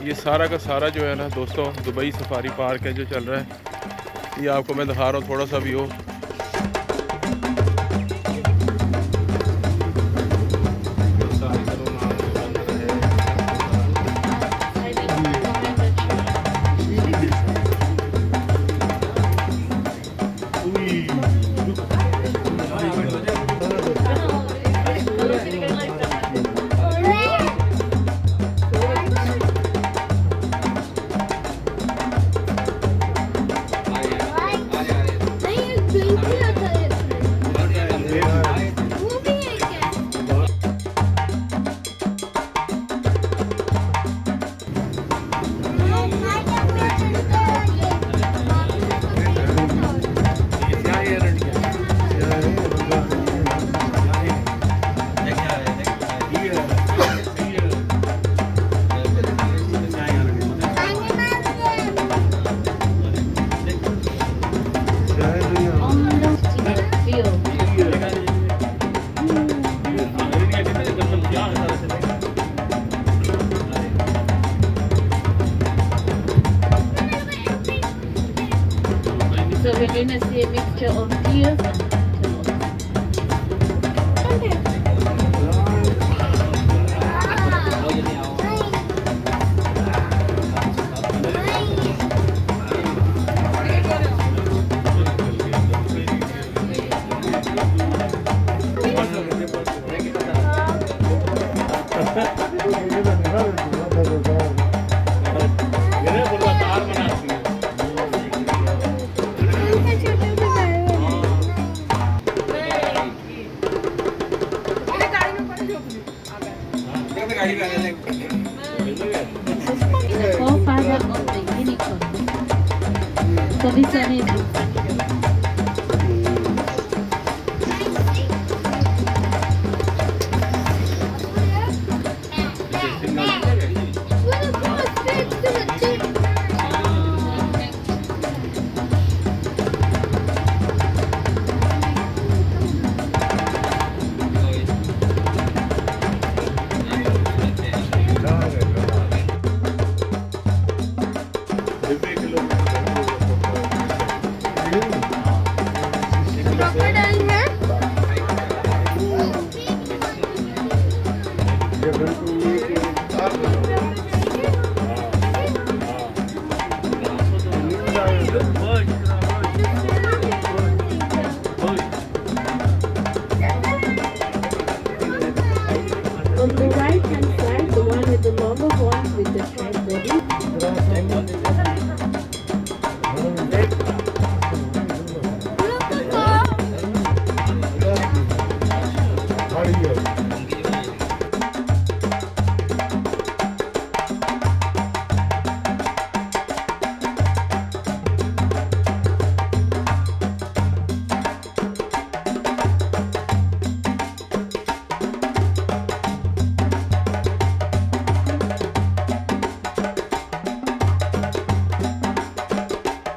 ये सारा का सारा जो है ना दोस्तों दुबई सफारी पार्क है जो चल रहा है। ये आपको मैं दिखा रहा हूँ थोड़ा सा भी हो। So we're going to see a mixture of deer and antelope. The forefather of the unicorn. So this one is Good.